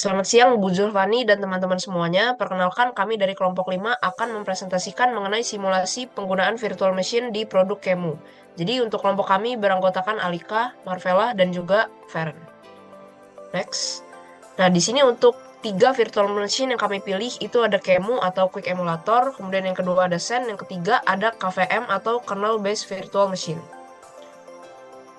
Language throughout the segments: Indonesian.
Selamat siang, Bu Zulfani dan teman-teman semuanya. Perkenalkan, kami dari kelompok 5 akan mempresentasikan mengenai simulasi penggunaan virtual machine di produk Kemu. Jadi, untuk kelompok kami beranggotakan Alika, Marvella, dan juga Feren. Next. Nah, di sini untuk tiga virtual machine yang kami pilih itu ada Kemu atau Quick Emulator, kemudian yang kedua ada Zen, yang ketiga ada KVM atau Kernel Based Virtual Machine.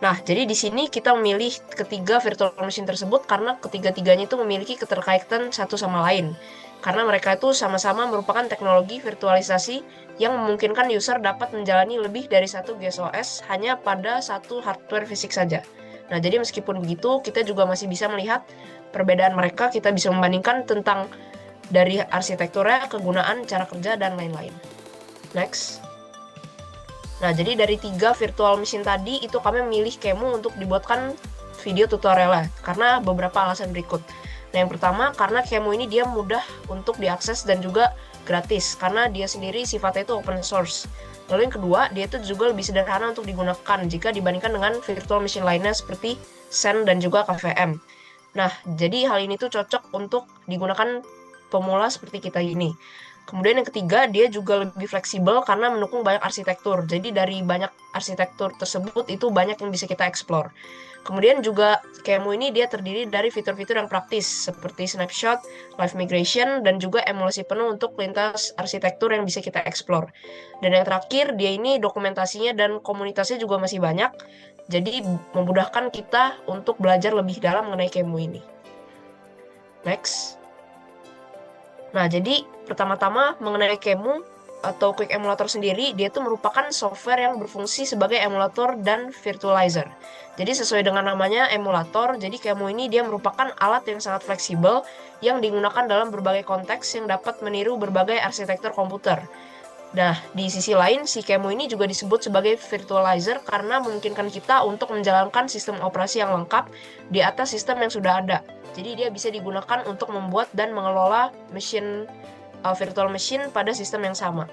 Nah, jadi di sini kita memilih ketiga virtual machine tersebut karena ketiga-tiganya itu memiliki keterkaitan satu sama lain. Karena mereka itu sama-sama merupakan teknologi virtualisasi yang memungkinkan user dapat menjalani lebih dari satu GSOS hanya pada satu hardware fisik saja. Nah, jadi meskipun begitu, kita juga masih bisa melihat perbedaan mereka, kita bisa membandingkan tentang dari arsitekturnya, kegunaan, cara kerja, dan lain-lain. Next. Nah, jadi dari tiga virtual machine tadi, itu kami memilih Kemu untuk dibuatkan video tutorialnya, karena beberapa alasan berikut. Nah, yang pertama, karena Kemu ini dia mudah untuk diakses dan juga gratis, karena dia sendiri sifatnya itu open source. Lalu yang kedua, dia itu juga lebih sederhana untuk digunakan jika dibandingkan dengan virtual machine lainnya seperti Zen dan juga KVM. Nah, jadi hal ini tuh cocok untuk digunakan pemula seperti kita ini. Kemudian yang ketiga, dia juga lebih fleksibel karena mendukung banyak arsitektur. Jadi dari banyak arsitektur tersebut itu banyak yang bisa kita explore. Kemudian juga Kemu ini dia terdiri dari fitur-fitur yang praktis seperti snapshot, live migration, dan juga emulasi penuh untuk lintas arsitektur yang bisa kita explore. Dan yang terakhir, dia ini dokumentasinya dan komunitasnya juga masih banyak. Jadi memudahkan kita untuk belajar lebih dalam mengenai Kemu ini. Next. Nah, jadi pertama-tama mengenai Kemu atau Quick Emulator sendiri, dia itu merupakan software yang berfungsi sebagai emulator dan virtualizer. Jadi sesuai dengan namanya emulator, jadi Kemu ini dia merupakan alat yang sangat fleksibel yang digunakan dalam berbagai konteks yang dapat meniru berbagai arsitektur komputer. Nah, di sisi lain, si Kemu ini juga disebut sebagai virtualizer karena memungkinkan kita untuk menjalankan sistem operasi yang lengkap di atas sistem yang sudah ada. Jadi dia bisa digunakan untuk membuat dan mengelola virtual machine pada sistem yang sama.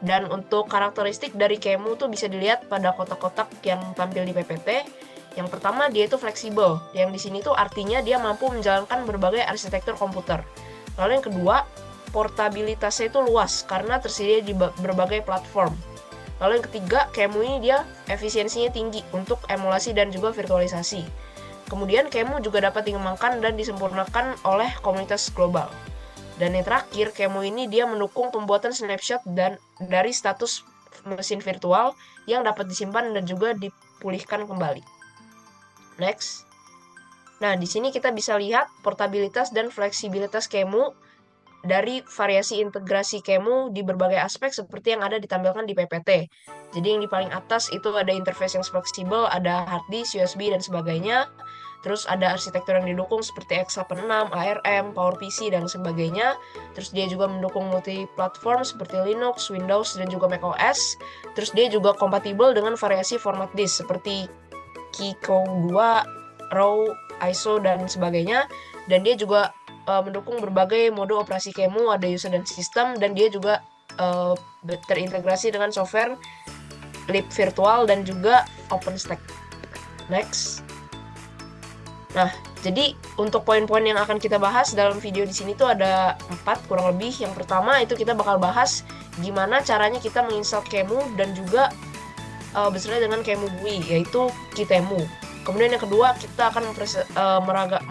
Dan untuk karakteristik dari Kemu tuh bisa dilihat pada kotak-kotak yang tampil di PPT. Yang pertama, dia itu fleksibel. Yang di sini tuh artinya dia mampu menjalankan berbagai arsitektur komputer. Lalu yang kedua, portabilitasnya itu luas karena tersedia di berbagai platform. Lalu yang ketiga, Kemu ini dia efisiensinya tinggi untuk emulasi dan juga virtualisasi. Kemudian Kemu juga dapat dikembangkan dan disempurnakan oleh komunitas global. Dan yang terakhir, Kemu ini dia mendukung pembuatan snapshot dan dari status mesin virtual yang dapat disimpan dan juga dipulihkan kembali. Next. Nah, di sini kita bisa lihat portabilitas dan fleksibilitas Kemu dari variasi integrasi Kemu di berbagai aspek seperti yang ada ditampilkan di PPT. Jadi yang di paling atas itu ada interface yang fleksibel, ada hard disk, USB, dan sebagainya. Terus ada arsitektur yang didukung seperti x86, ARM, PowerPC, dan sebagainya. Terus dia juga mendukung multi-platform seperti Linux, Windows, dan juga macOS. Terus dia juga kompatibel dengan variasi format disk seperti Kiko 2, RAW, ISO, dan sebagainya. Dan dia juga mendukung berbagai mode operasi Kemu, ada user dan sistem, dan dia juga terintegrasi dengan software lib virtual dan juga OpenStack. Next. Nah, jadi untuk poin-poin yang akan kita bahas dalam video di sini tuh ada 4 kurang lebih. Yang pertama itu kita bakal bahas gimana caranya kita menginstal Kemu dan juga beserta dengan Kemu GUI, yaitu Kitemu. Kemudian yang kedua, kita akan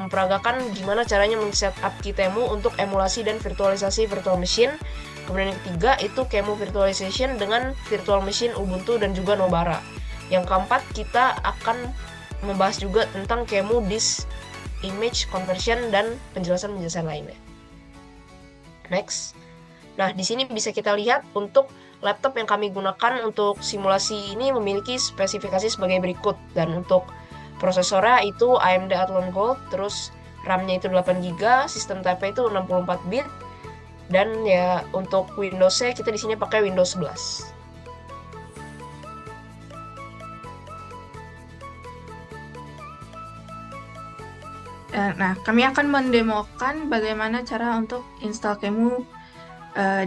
memperagakan gimana caranya men-setup Kitemu untuk emulasi dan virtualisasi virtual machine. Kemudian yang ketiga, itu Kemu Virtualization dengan virtual machine Ubuntu dan juga Nobara. Yang keempat, kita akan membahas juga tentang Kemu Disk Image Conversion dan penjelasan-penjelasan lainnya. Next. Nah, di sini bisa kita lihat untuk laptop yang kami gunakan untuk simulasi ini memiliki spesifikasi sebagai berikut. Dan untuk prosesornya itu AMD Athlon Gold, terus RAM-nya itu 8GB, sistem type itu 64 bit, dan ya untuk Windows-nya kita di sini pakai Windows 11. Nah, kami akan mendemokan bagaimana cara untuk install Kemu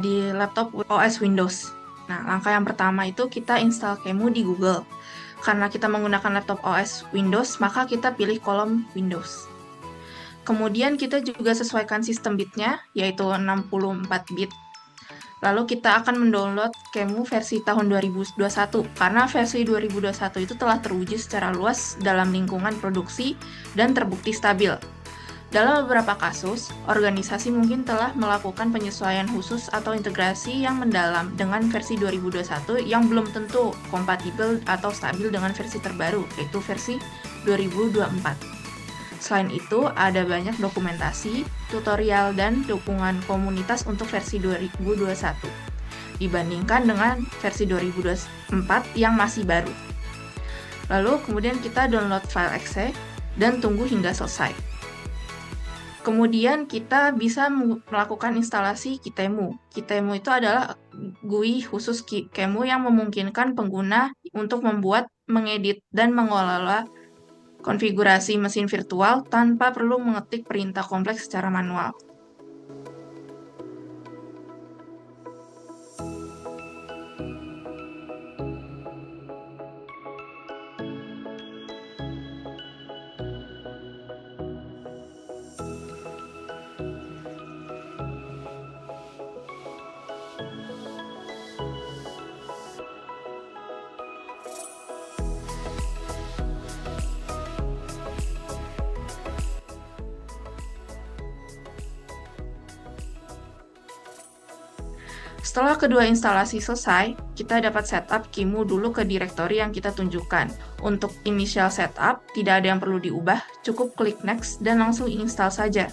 di laptop OS Windows. Nah, langkah yang pertama itu kita install Kemu di Google. Karena kita menggunakan laptop OS Windows, maka kita pilih kolom Windows. Kemudian kita juga sesuaikan sistem bitnya, yaitu 64 bit. Lalu kita akan mendownload QEMU versi tahun 2021, karena versi 2021 itu telah teruji secara luas dalam lingkungan produksi dan terbukti stabil. Dalam beberapa kasus, organisasi mungkin telah melakukan penyesuaian khusus atau integrasi yang mendalam dengan versi 2021 yang belum tentu kompatibel atau stabil dengan versi terbaru, yaitu versi 2024. Selain itu, ada banyak dokumentasi, tutorial, dan dukungan komunitas untuk versi 2021 dibandingkan dengan versi 2024 yang masih baru. Lalu kemudian kita download file exe dan tunggu hingga selesai. Kemudian kita bisa melakukan instalasi QTEMU. QTEMU itu adalah GUI khusus QEMU yang memungkinkan pengguna untuk membuat, mengedit, dan mengelola konfigurasi mesin virtual tanpa perlu mengetik perintah kompleks secara manual. Setelah kedua instalasi selesai, kita dapat setup QEMU dulu ke direktori yang kita tunjukkan. Untuk initial setup, tidak ada yang perlu diubah, cukup klik next dan langsung install saja.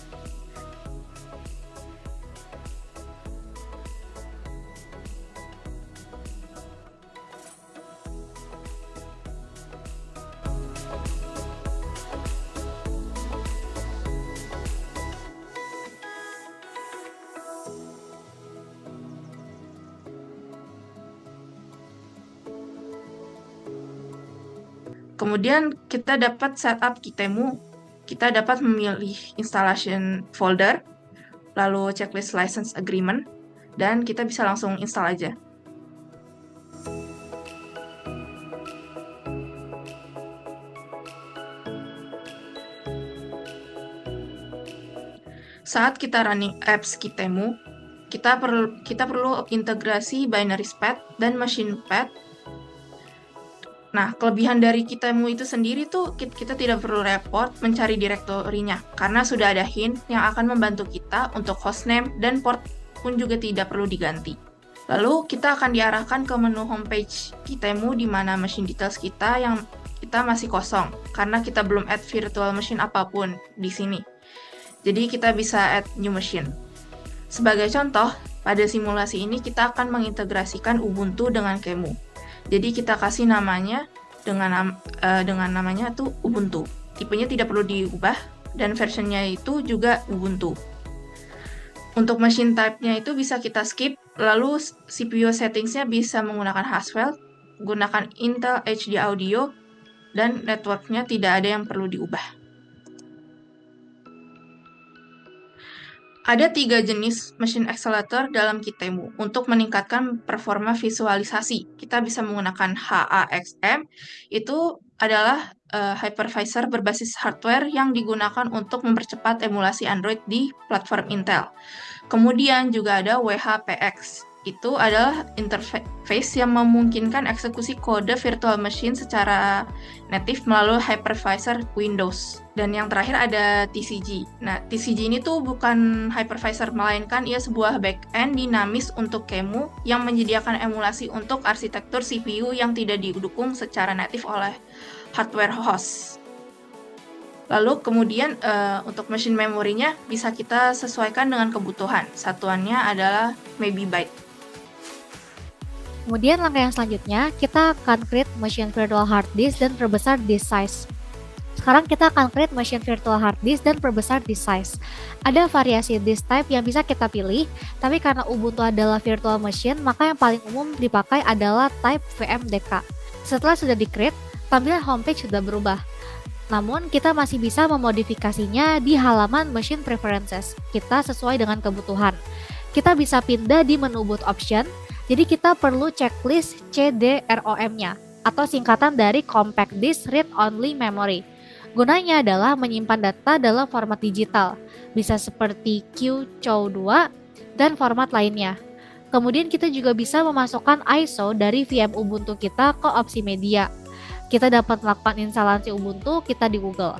Kemudian kita dapat setup QTEMU, kita dapat memilih installation folder, lalu checklist license agreement, dan kita bisa langsung install aja. Saat kita running apps QTEMU, kita perlu integrasi binary path dan machine path. Nah, kelebihan dari QTEMU itu sendiri tuh kita tidak perlu repot mencari direktorinya, karena sudah ada hint yang akan membantu kita untuk hostname dan port pun juga tidak perlu diganti. Lalu kita akan diarahkan ke menu homepage QTEMU di mana machine details kita yang kita masih kosong, karena kita belum add virtual machine apapun di sini. Jadi kita bisa add new machine. Sebagai contoh, pada simulasi ini kita akan mengintegrasikan Ubuntu dengan QEMU. Jadi kita kasih namanya dengan namanya tuh Ubuntu. Tipenya tidak perlu diubah dan versionnya itu juga Ubuntu. Untuk machine type-nya itu bisa kita skip, lalu CPU settings-nya bisa menggunakan Haswell, gunakan Intel HD Audio, dan network-nya tidak ada yang perlu diubah. Ada 3 jenis machine accelerator dalam QTEMU. Untuk meningkatkan performa visualisasi, kita bisa menggunakan HAXM. Itu adalah hypervisor berbasis hardware yang digunakan untuk mempercepat emulasi Android di platform Intel. Kemudian juga ada WHPX. Itu adalah interface yang memungkinkan eksekusi kode virtual machine secara native melalui hypervisor Windows. Dan yang terakhir ada TCG. Nah, TCG ini tuh bukan hypervisor, melainkan ia sebuah backend dinamis untuk QEMU yang menyediakan emulasi untuk arsitektur CPU yang tidak didukung secara native oleh hardware host. Lalu kemudian untuk machine memorinya bisa kita sesuaikan dengan kebutuhan. Satuannya adalah MB. Kemudian langkah yang selanjutnya, kita akan create machine virtual hard disk dan perbesar disk size. Sekarang kita akan create machine virtual hard disk dan perbesar disk size. Ada variasi disk type yang bisa kita pilih, tapi karena Ubuntu adalah virtual machine, maka yang paling umum dipakai adalah type VMDK. Setelah sudah di-create, tampilan homepage sudah berubah. Namun, kita masih bisa memodifikasinya di halaman Machine Preferences. Kita sesuai dengan kebutuhan. Kita bisa pindah di menu boot option, jadi kita perlu checklist CDROM-nya, atau singkatan dari Compact Disk Read Only Memory. Gunanya adalah menyimpan data dalam format digital, bisa seperti QCOW2 dan format lainnya. Kemudian kita juga bisa memasukkan ISO dari VM Ubuntu kita ke opsi media. Kita dapat melakukan instalasi Ubuntu kita di Google.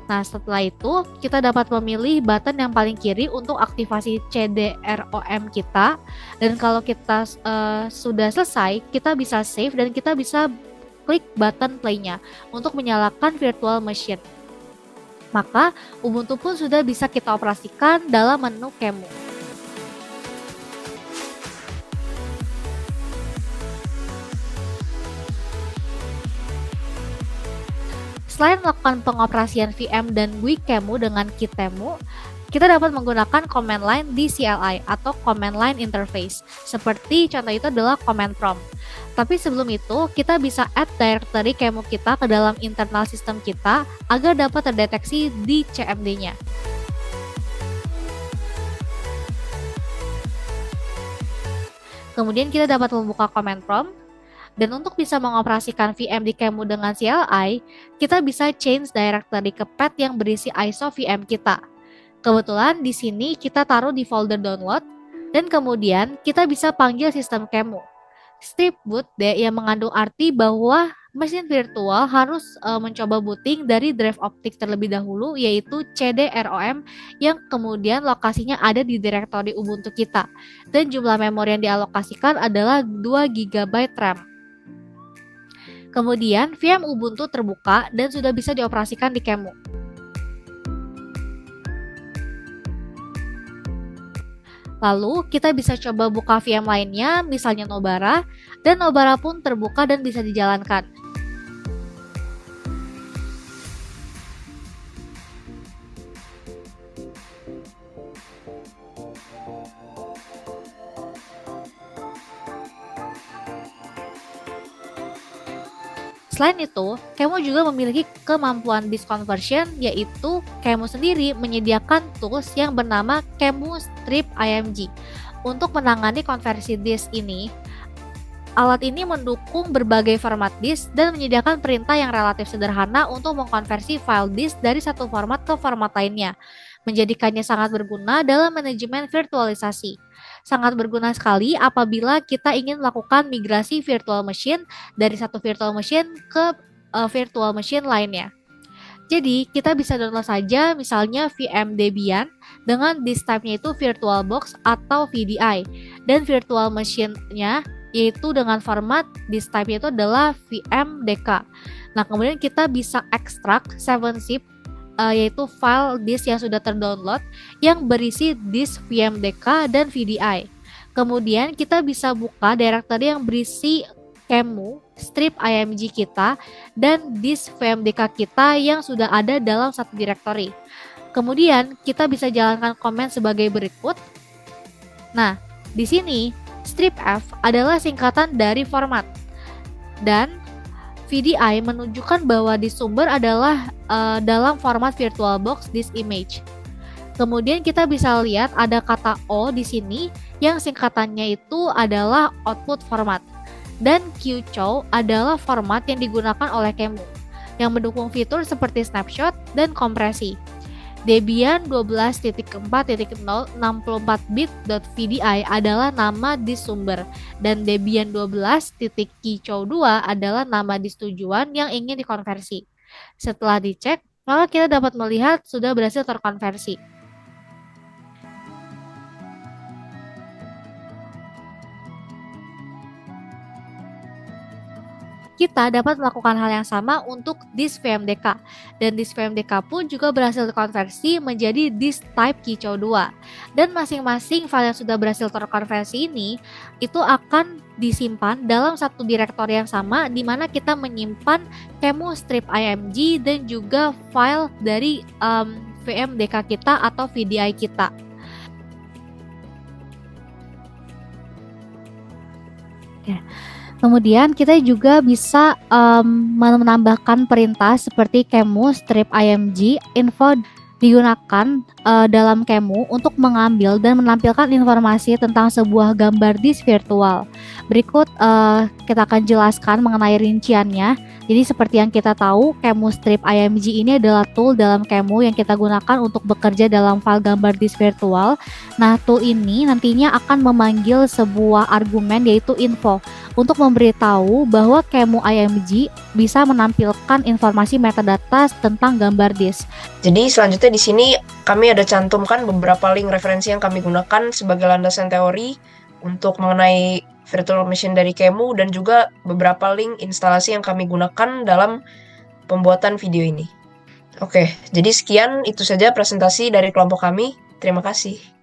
Nah, setelah itu kita dapat memilih button yang paling kiri untuk aktivasi CD-ROM kita. Dan kalau kita sudah selesai, kita bisa save dan kita bisa klik button play-nya untuk menyalakan virtual machine. Maka Ubuntu pun sudah bisa kita operasikan dalam menu QEMU. Selain melakukan pengoperasian VM dan GUI QEMU dengan KitTemu, kita dapat menggunakan command line di CLI atau command line interface. Seperti contoh itu adalah command prompt. Tapi sebelum itu, kita bisa add directory QEMU kita ke dalam internal sistem kita agar dapat terdeteksi di CMD-nya. Kemudian kita dapat membuka command prompt. Dan untuk bisa mengoperasikan VM di QEMU dengan CLI, kita bisa change directory ke path yang berisi ISO VM kita. Kebetulan di sini kita taruh di folder download, dan kemudian kita bisa panggil sistem QEMU. Strip boot yang mengandung arti bahwa mesin virtual harus mencoba booting dari drive optik terlebih dahulu, yaitu CD-ROM yang kemudian lokasinya ada di direktori Ubuntu kita. Dan jumlah memori yang dialokasikan adalah 2 GB RAM. Kemudian VM Ubuntu terbuka dan sudah bisa dioperasikan di QEMU. Lalu kita bisa coba buka VM lainnya, misalnya Nobara, dan Nobara pun terbuka dan bisa dijalankan. Selain itu, QEMU juga memiliki kemampuan disk conversion, yaitu QEMU sendiri menyediakan tools yang bernama QEMU Strip IMG. Untuk menangani konversi disk ini, alat ini mendukung berbagai format disk dan menyediakan perintah yang relatif sederhana untuk mengkonversi file disk dari satu format ke format lainnya, menjadikannya sangat berguna dalam manajemen virtualisasi. Sangat berguna sekali apabila kita ingin melakukan migrasi virtual machine dari satu virtual machine ke virtual machine lainnya. Jadi, kita bisa download saja misalnya VM Debian dengan disk type-nya itu VirtualBox atau VDI. Dan virtual machine-nya yaitu dengan format disk type-nya itu adalah VMDK. Nah, kemudian kita bisa ekstrak 7-zip yaitu file disk yang sudah terdownload yang berisi disk VMDK dan VDI. Kemudian kita bisa buka directory yang berisi QEMU, strip IMG kita, dan disk VMDK kita yang sudah ada dalam satu directory. Kemudian kita bisa jalankan command sebagai berikut. Nah, di sini strip F adalah singkatan dari format dan VDI menunjukkan bahwa di sumber adalah dalam format VirtualBox disk image. Kemudian kita bisa lihat ada kata O di sini yang singkatannya itu adalah output format. Dan QCOW adalah format yang digunakan oleh QEMU yang mendukung fitur seperti snapshot dan kompresi. Debian 12.4.0 64-bit.vdi adalah nama disk sumber dan Debian 12.QCOW2 adalah nama disk tujuan yang ingin dikonversi. Setelah dicek, maka kita dapat melihat sudah berhasil terkonversi. Kita dapat melakukan hal yang sama untuk disk VMDK, dan disk VMDK pun juga berhasil terkonversi menjadi disk type QCOW2. Dan masing-masing file yang sudah berhasil terkonversi ini itu akan disimpan dalam satu direktori yang sama, di mana kita menyimpan QEMU strip IMG dan juga file dari VMDK kita atau VDI kita. Ya. Kemudian kita juga bisa menambahkan perintah seperti QEMU strip IMG info digunakan dalam Kemu untuk mengambil dan menampilkan informasi tentang sebuah gambar disk virtual. Berikut kita akan jelaskan mengenai rinciannya. Jadi seperti yang kita tahu, Kemu Strip IMG ini adalah tool dalam Kemu yang kita gunakan untuk bekerja dalam file gambar disk virtual. Nah, tool ini nantinya akan memanggil sebuah argumen yaitu info untuk memberitahu bahwa Kemu IMG bisa menampilkan informasi metadata tentang gambar disk. Jadi selanjutnya di sini kami ada cantumkan beberapa link referensi yang kami gunakan sebagai landasan teori untuk mengenai virtual machine dari Kemu dan juga beberapa link instalasi yang kami gunakan dalam pembuatan video ini. Oke, jadi sekian itu saja presentasi dari kelompok kami. Terima kasih.